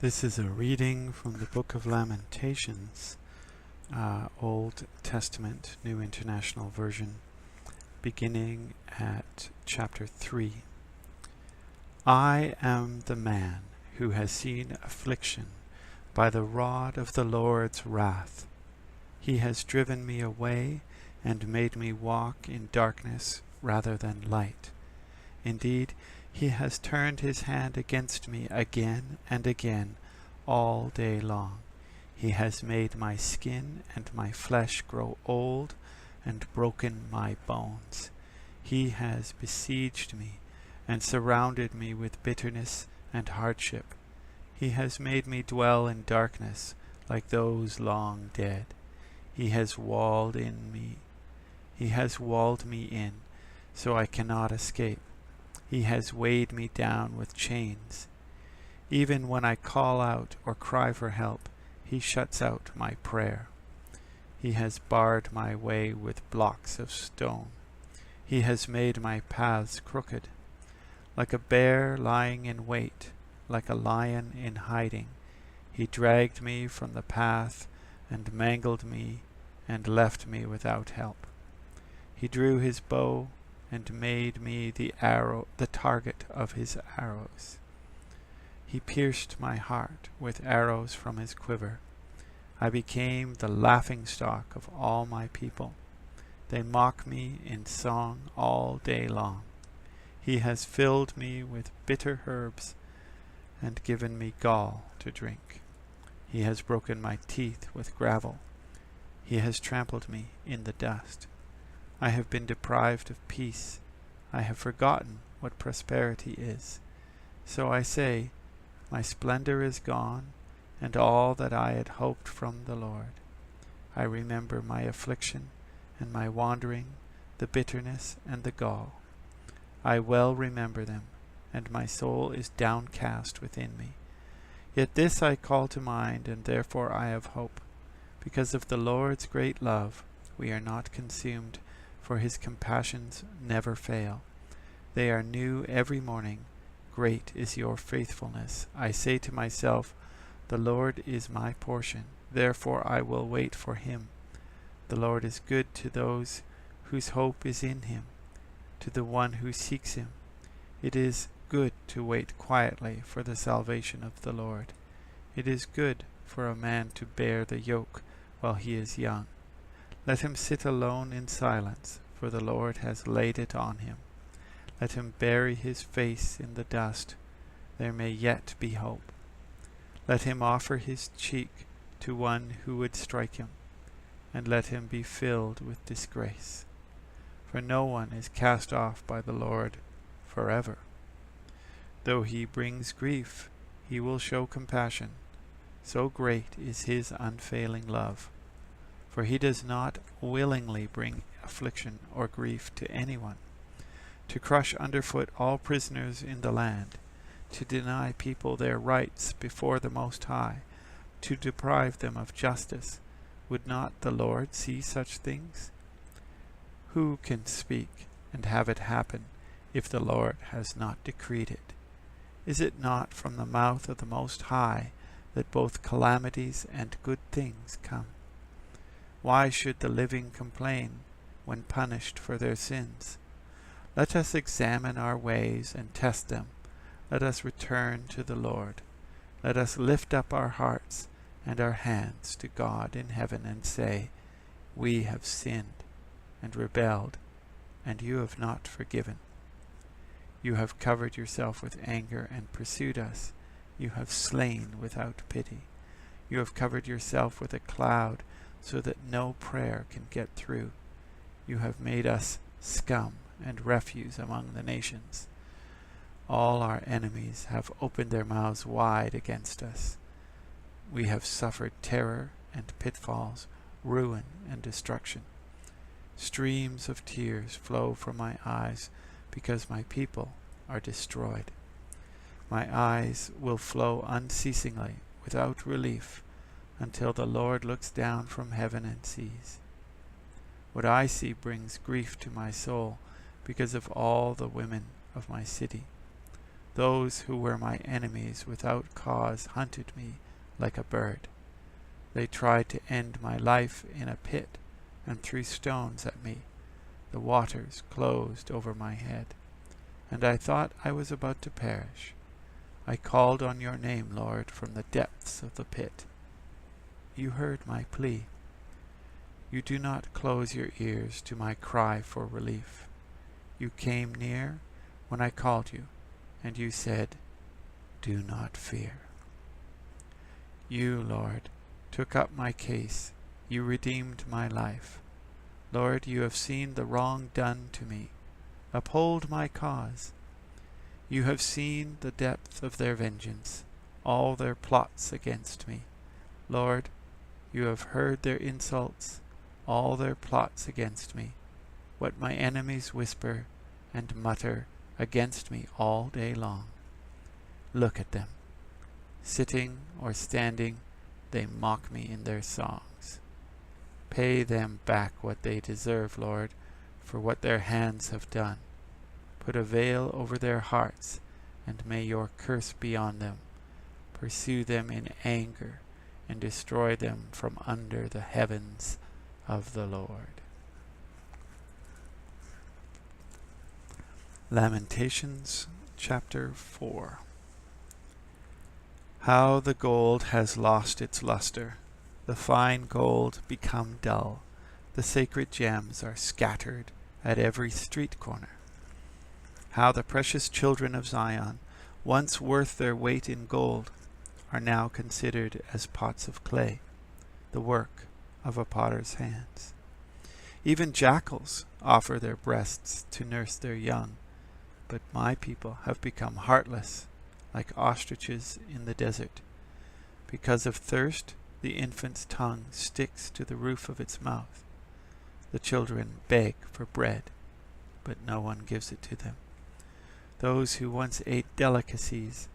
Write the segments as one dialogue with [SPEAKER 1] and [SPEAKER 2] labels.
[SPEAKER 1] This is a reading from the book of Lamentations, Old Testament, New International Version, beginning at chapter 3. I am the man who has seen affliction by the rod of the Lord's wrath. He has driven me away and made me walk in darkness rather than light. Indeed, he has turned his hand against me again and again all day long. He has made my skin and my flesh grow old and broken my bones. He has besieged me and surrounded me with bitterness and hardship. He has made me dwell in darkness like those long dead. He has walled me in, so I cannot escape. He has weighed me down with chains. Even when I call out or cry for help, he shuts out my prayer. He has barred my way with blocks of stone. He has made my paths crooked. Like a bear lying in wait, like a lion in hiding, he dragged me from the path and mangled me and left me without help. He drew his bow and made me the target of his arrows. He pierced my heart with arrows from his quiver. I became the laughingstock of all my people. They mock me in song all day long. He has filled me with bitter herbs and given me gall to drink. He has broken my teeth with gravel. He has trampled me in the dust. I have been deprived of peace. I have forgotten what prosperity is. So I say, my splendor is gone, and all that I had hoped from the Lord. I remember my affliction and my wandering, the bitterness and the gall. I well remember them, and my soul is downcast within me. Yet this I call to mind, and therefore I have hope. Because of the Lord's great love, we are not consumed, for his compassions never fail. They are new every morning. Great is your faithfulness. I say to myself, the Lord is my portion, therefore I will wait for him. The Lord is good to those whose hope is in him, to the one who seeks him. It is good to wait quietly for the salvation of the Lord. It is good for a man to bear the yoke while he is young. Let him sit alone in silence, for the Lord has laid it on him. Let him bury his face in the dust. There may yet be hope. Let him offer his cheek to one who would strike him, and let him be filled with disgrace. For no one is cast off by the Lord forever. Though he brings grief, he will show compassion. So great is his unfailing love. For he does not willingly bring affliction or grief to anyone. To crush underfoot all prisoners in the land, to deny people their rights before the Most High, to deprive them of justice, would not the Lord see such things? Who can speak and have it happen if the Lord has not decreed it? Is it not from the mouth of the Most High that both calamities and good things come? Why should the living complain when punished for their sins? Let us examine our ways and test them. Let us return to the Lord. Let us lift up our hearts and our hands to God in heaven and say, we have sinned and rebelled, and you have not forgiven. You have covered yourself with anger and pursued us. You have slain without pity. You have covered yourself with a cloud so that no prayer can get through. You have made us scum and refuse among the nations. All our enemies have opened their mouths wide against us. We have suffered terror and pitfalls, ruin and destruction. Streams of tears flow from my eyes because my people are destroyed. My eyes will flow unceasingly without relief until the Lord looks down from heaven and sees. What I see brings grief to my soul because of all the women of my city. Those who were my enemies without cause hunted me like a bird. They tried to end my life in a pit and threw stones at me. The waters closed over my head, and I thought I was about to perish. I called on your name, Lord, from the depths of the pit. You heard my plea. You do not close your ears to my cry for relief. You came near when I called you, and you said, do not fear. You, Lord, took up my case. You redeemed my life. Lord, you have seen the wrong done to me. Uphold my cause. You have seen the depth of their vengeance, all their plots against me. Lord, you have heard their insults, all their plots against me, what my enemies whisper and mutter against me all day long. Look at them. Sitting or standing, they mock me in their songs. Pay them back what they deserve, Lord, for what their hands have done. Put a veil over their hearts, and may your curse be on them. Pursue them in anger, and destroy them from under the heavens of the Lord. Lamentations chapter 4. How the gold has lost its luster, the fine gold become dull, the sacred gems are scattered at every street corner. How the precious children of Zion, once worth their weight in gold, are now considered as pots of clay, the work of a potter's hands. Even jackals offer their breasts to nurse their young, but my people have become heartless, like ostriches in the desert. Because of thirst, the infant's tongue sticks to the roof of its mouth. The children beg for bread, but no one gives it to them. Those who once ate delicacies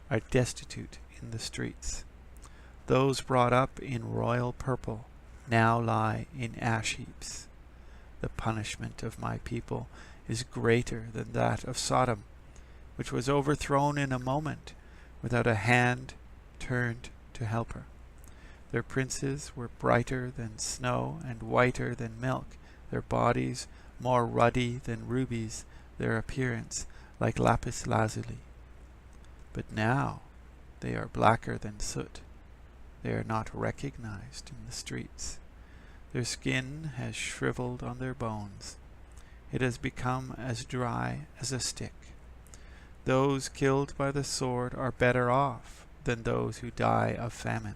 [SPEAKER 1] are destitute in the streets. Those brought up in royal purple now lie in ash heaps. The punishment of my people is greater than that of Sodom, which was overthrown in a moment, without a hand turned to help her. Their princes were brighter than snow and whiter than milk, their bodies more ruddy than rubies, their appearance like lapis lazuli. But now they are blacker than soot. They are not recognized in the streets. Their skin has shriveled on their bones. It has become as dry as a stick. Those killed by the sword are better off than those who die of famine.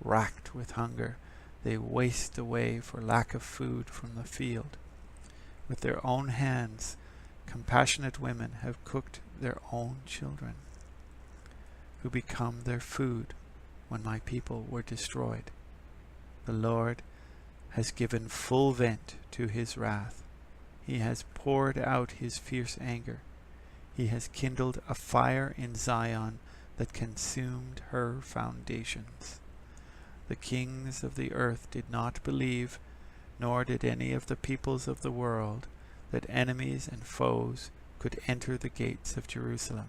[SPEAKER 1] Racked with hunger, they waste away for lack of food from the field. With their own hands, compassionate women have cooked their own children, who become their food when my people were destroyed. The Lord has given full vent to his wrath. He has poured out his fierce anger. He has kindled a fire in Zion that consumed her foundations. The kings of the earth did not believe, nor did any of the peoples of the world, that enemies and foes could enter the gates of Jerusalem.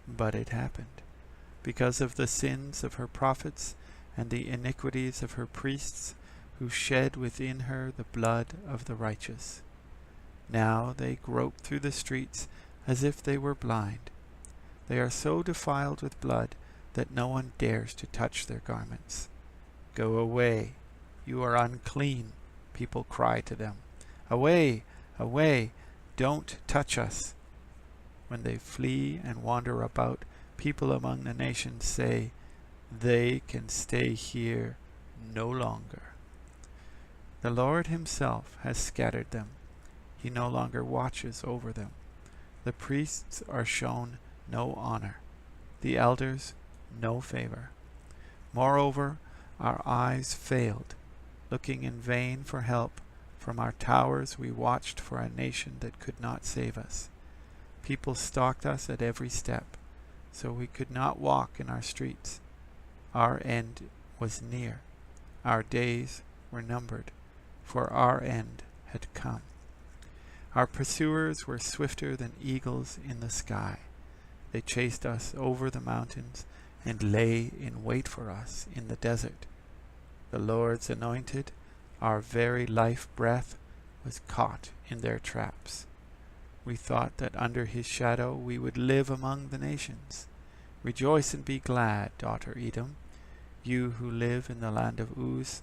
[SPEAKER 1] But it happened, because of the sins of her prophets and the iniquities of her priests, who shed within her the blood of the righteous. Now they grope through the streets as if they were blind. They are so defiled with blood that no one dares to touch their garments. Go away, you are unclean, people cry to them. Away, away, don't touch us. When they flee and wander about, people among the nations say, they can stay here no longer. The Lord himself has scattered them. He no longer watches over them. The priests are shown no honor, the elders no favor. Moreover, our eyes failed, looking in vain for help. From our towers we watched for a nation that could not save us. People stalked us at every step, so we could not walk in our streets. Our end was near. Our days were numbered, for our end had come. Our pursuers were swifter than eagles in the sky. They chased us over the mountains and lay in wait for us in the desert. The Lord's anointed, our very life breath, was caught in their traps. We thought that under his shadow we would live among the nations. Rejoice and be glad, daughter Edom, you who live in the land of Uz.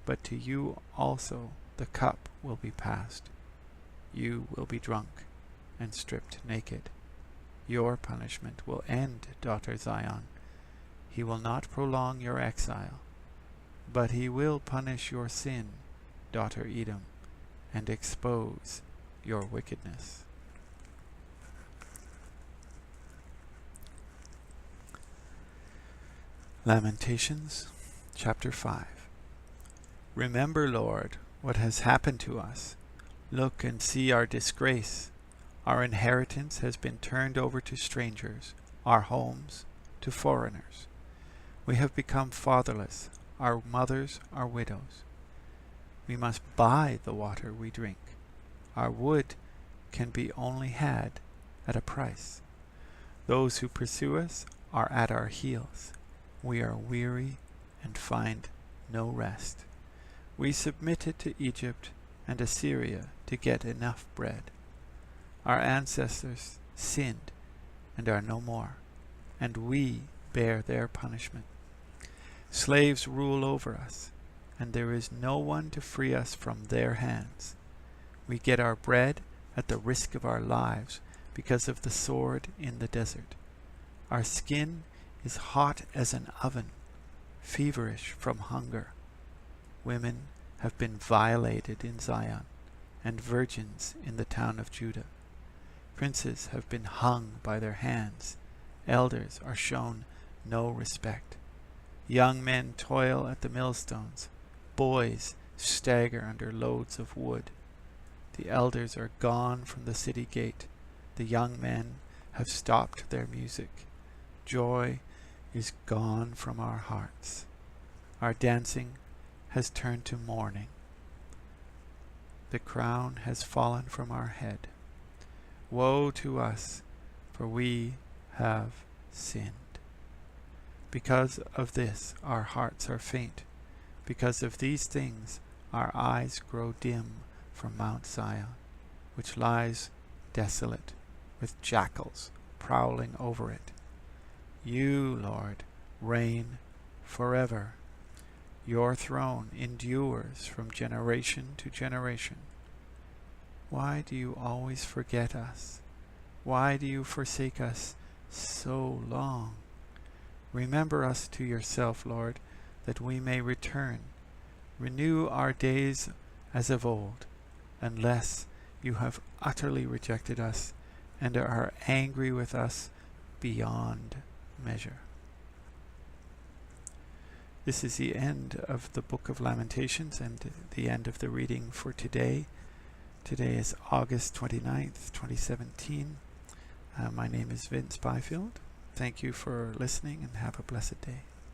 [SPEAKER 1] But to you also the cup will be passed. You will be drunk and stripped naked. Your punishment will end, daughter Zion. He will not prolong your exile, but he will punish your sin, daughter Edom, and expose your wickedness. Lamentations, chapter 5. Remember, Lord, what has happened to us. Look and see our disgrace. Our inheritance has been turned over to strangers, our homes to foreigners. We have become fatherless, our mothers are widows. We must buy the water we drink. Our wood can be only had at a price. Those who pursue us are at our heels. We are weary and find no rest. We submitted to Egypt and Assyria to get enough bread. Our ancestors sinned and are no more, and we bear their punishment. Slaves rule over us, and there is no one to free us from their hands. We get our bread at the risk of our lives because of the sword in the desert. Our skin is hot as an oven, feverish from hunger. Women have been violated in Zion, and virgins in the town of Judah. Princes have been hung by their hands. Elders are shown no respect. Young men toil at the millstones. Boys stagger under loads of wood. The elders are gone from the city gate. The young men have stopped their music. Joy is gone from our hearts. Our dancing has turned to mourning. The crown has fallen from our head. Woe to us, for we have sinned. Because of this our hearts are faint. Because of these things our eyes grow dim from Mount Zion, which lies desolate, with jackals prowling over it. You, Lord, reign forever. Your throne endures from generation to generation. Why do you always forget us? Why do you forsake us so long? Remember us to yourself, Lord, that we may return. Renew our days as of old, unless you have utterly rejected us and are angry with us beyond measure. This is the end of the book of Lamentations and the end of the reading for today. Today is August 29th, 2017. My name is Vince Byfield. Thank you for listening and have a blessed day.